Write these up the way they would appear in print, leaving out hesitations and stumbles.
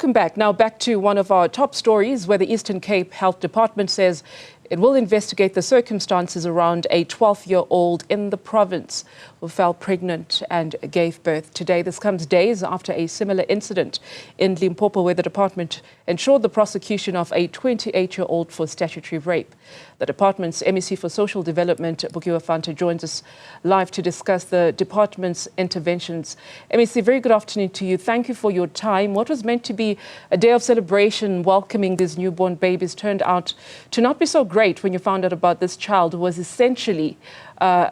Welcome back. Now back to one of our top stories where the Eastern Cape Health Department says it will investigate the circumstances around a 12-year-old in the province who fell pregnant and gave birth today. This comes days after a similar incident in Limpopo where the department ensured the prosecution of a 28-year-old for statutory rape. The department's MEC for Social Development, Bukiwe Fanta, joins us live to discuss the department's interventions. MEC, very good afternoon to you. Thank you for your time. What was meant to be a day of celebration welcoming these newborn babies turned out to not be so great when you found out about this child who was essentially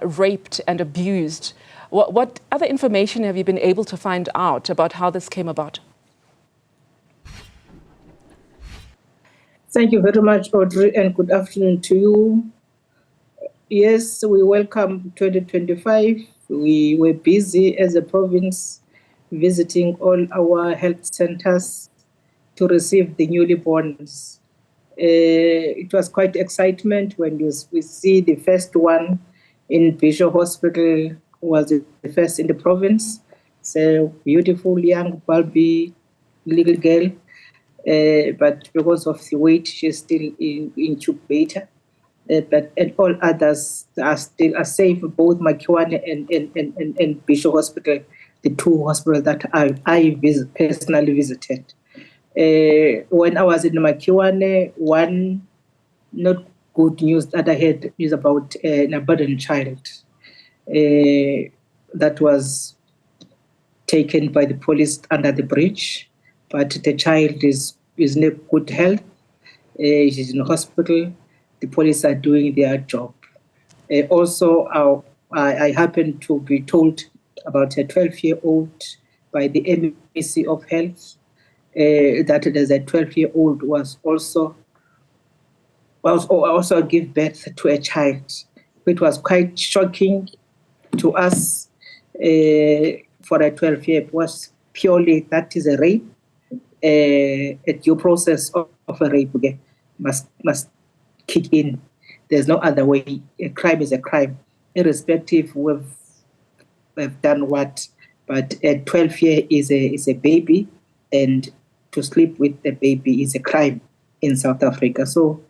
raped and abused. What other information have you been able to find out about how this came about? Thank you very much, Audrey, and good afternoon to you. Yes, we welcome 2025. We were busy as a province visiting all our health centers to receive the newly borns. It was quite excitement when we see the first one in Bishop Hospital, was the first in the province. It's a beautiful young bulby little girl. But because of the weight, she's still in incubator. And all others are still safe, both Bukiwe and Bishop Hospital, the two hospitals that I personally visited. When I was in Bukiwe, one not good news that I had is about an abandoned child that was taken by the police under the bridge. But the child is in good health. She's in hospital. The police are doing their job. Also, I happened to be told about a 12-year-old by the MEC of Health that there's a 12-year-old was also give birth to a child. It was quite shocking to us for a 12-year. It was purely that is a rape. A due process of a rape must kick in. There's no other way. A crime is a crime, irrespective we've done what. But a 12-year is a baby, and to sleep with the baby is a crime in South Africa. So,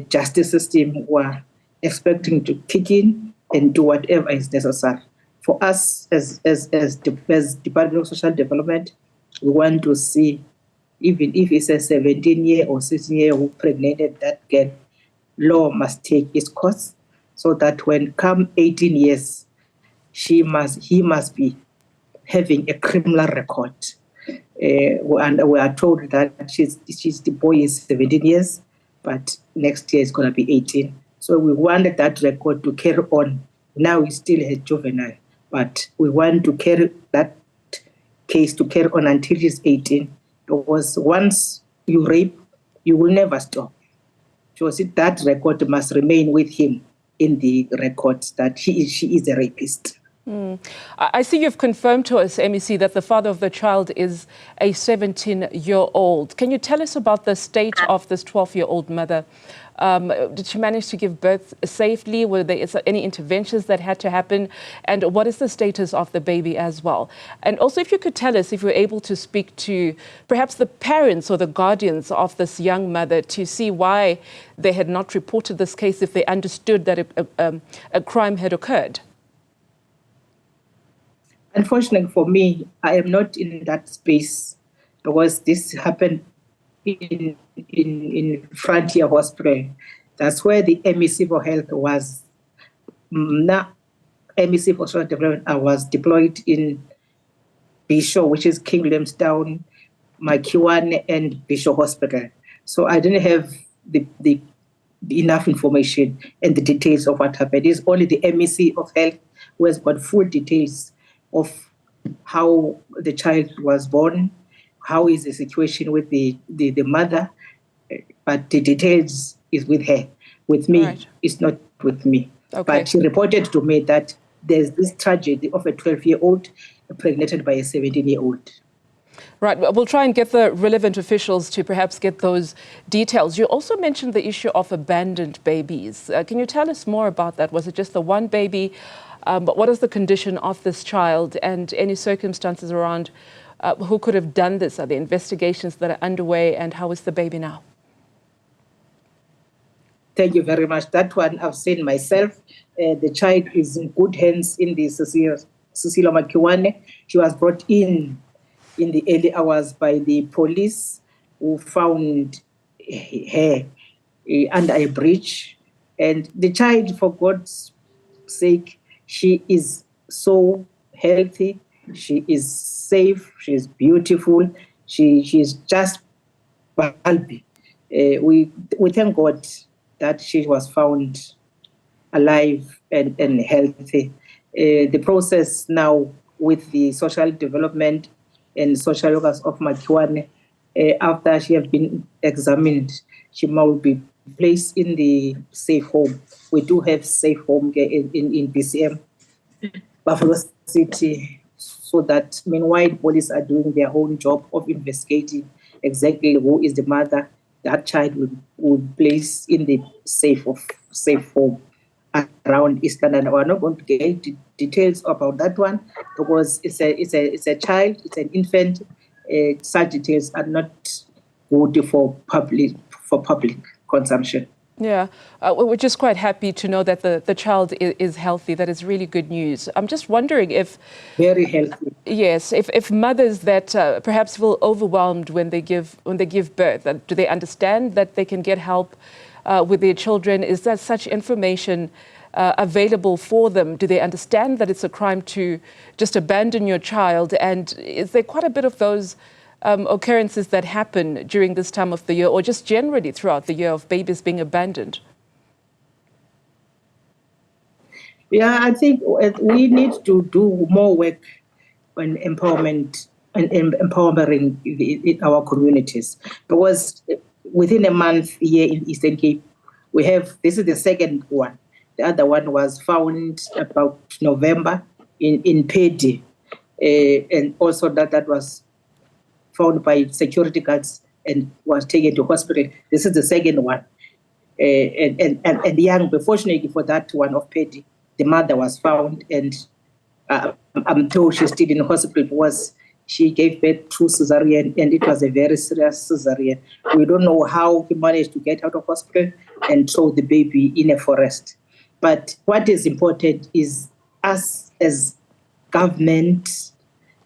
justice system were expecting to kick in and do whatever is necessary. For us, as Department of Social Development, we want to see, even if it's a 17-year or 16-year who impregnated that girl, law must take its course, so that when come 18 years, he must be having a criminal record. And we are told that the boy is 17 years, but next year is going to be 18. So we wanted that record to carry on. Now he's still a juvenile, but we want to carry that case to carry on until he's 18, because once you rape, you will never stop. So that record must remain with him in the records that she is a rapist. I see you've confirmed to us, MEC, that the father of the child is a 17-year-old. Can you tell us about the state of this 12-year-old mother? Did she manage to give birth safely? Were there any interventions that had to happen? And what is the status of the baby as well? And also, if you could tell us, if you're able to speak to perhaps the parents or the guardians of this young mother to see why they had not reported this case if they understood that a crime had occurred. Unfortunately for me, I am not in that space, because this happened in Frontier Hospital. That's where the MEC for Health was. MEC for Social Development, I was deployed in Bishop, which is King Williamstown, Bukiwe, and Bishop Hospital. So I didn't have the enough information and the details of what happened. It's only the MEC of Health who has got full details of how the child was born, how is the situation with the mother, but the details is with her. With me, right. It's not with me. Okay. But she reported to me that there's this tragedy of a 12-year-old impregnated by a 17-year-old. Right. We'll try and get the relevant officials to perhaps get those details. You also mentioned the issue of abandoned babies. Can you tell us more about that? Was it just the one baby? But what is the condition of this child and any circumstances around who could have done this? Are there investigations that are underway, and how is the baby now? Thank you very much. That one I've seen myself. The child is in good hands in the Cecilia Bukiwe. She was brought in the early hours by the police, who found her under a bridge. And the child, for God's sake, she is so healthy. She is safe. She is beautiful. She is just bulby. We thank God that she was found alive and healthy. The process now with the social development and social workers of Bukiwe, after she has been examined, she will be placed in the safe home. We do have safe home in BCM, Buffalo City, so that meanwhile police are doing their own job of investigating exactly who is the mother. That child will be placed in the safe home around East London. We're not going to get details about that one because it's a child, it's an infant. Such details are not good for public consumption. Yeah, we're just quite happy to know that the child is healthy. That is really good news. I'm just wondering if... Very healthy. Yes, if mothers that perhaps feel overwhelmed when they give birth, do they understand that they can get help with their children? Is there such information available for them? Do they understand that it's a crime to just abandon your child? And is there quite a bit of those occurrences that happen during this time of the year, or just generally throughout the year, of babies being abandoned? Yeah, I think we need to do more work on empowerment and empowering our communities, because within a month here in Eastern Cape, this is the second one. The other one was found about November in Pedi, and also that was found by security guards and was taken to hospital. This is the second one. And young, unfortunately for that one of Pedi, the mother was found, and I'm told she's still in hospital because she gave birth through cesarean, and it was a very serious cesarean. We don't know how he managed to get out of hospital and throw the baby in a forest. But what is important is us as government,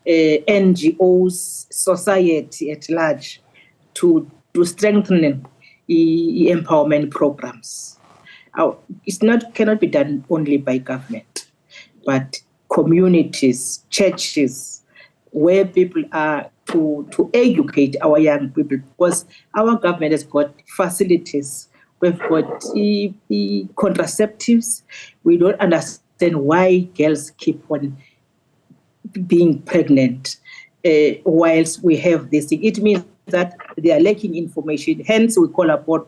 NGOs, society at large, to strengthen the empowerment programs. It cannot be done only by government, but communities, churches, where people are to educate our young people, because our government has got facilities. We've got the contraceptives. We don't understand why girls keep on being pregnant whilst we have this thing. It means that they are lacking information. Hence, we call upon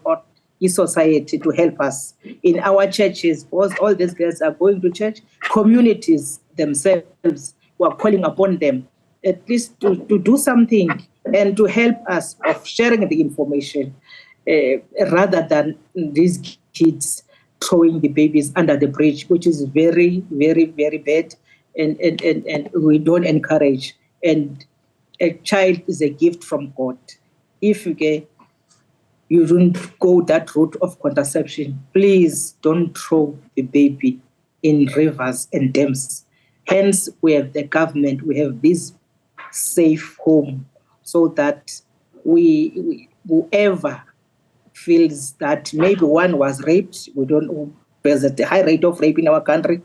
the society to help us. In our churches, because all these girls are going to church, communities themselves, we are calling upon them at least to do something and to help us of sharing the information rather than these kids throwing the babies under the bridge, which is very, very, very bad. And we don't encourage. And a child is a gift from God. If you don't go that route of contraception, please don't throw the baby in rivers and dams. Hence, we have the government, we have this safe home, so that whoever feels that maybe one was raped, we don't know, there's a high rate of rape in our country.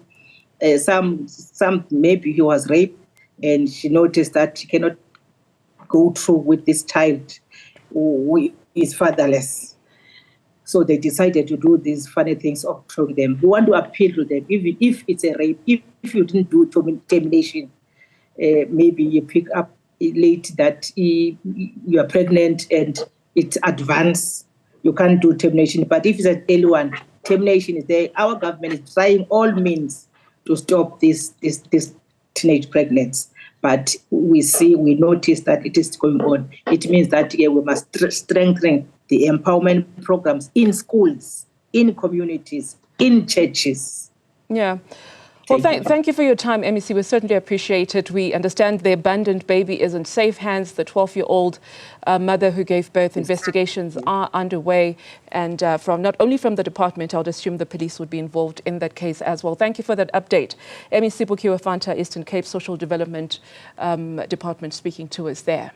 Some maybe he was raped and she noticed that she cannot go through with this child who is fatherless. So they decided to do these funny things of throwing them. We want to appeal to them, even if it's a rape, if you didn't do termination, maybe you pick up late that you are pregnant and it's advanced, you can't do termination. But if it's an early one, termination is there. Our government is trying all means to stop this teenage pregnancy. But we notice that it is going on. It means that we must strengthen the empowerment programs in schools, in communities, in churches. Yeah. Well, thank you for your time, MEC. We certainly appreciate it. We understand the abandoned baby is in safe hands. The 12-year-old mother who gave birth, investigations are underway. And not only from the department, I would assume the police would be involved in that case as well. Thank you for that update. MEC Bukiwe, Fanta, Eastern Cape Social Development Department, speaking to us there.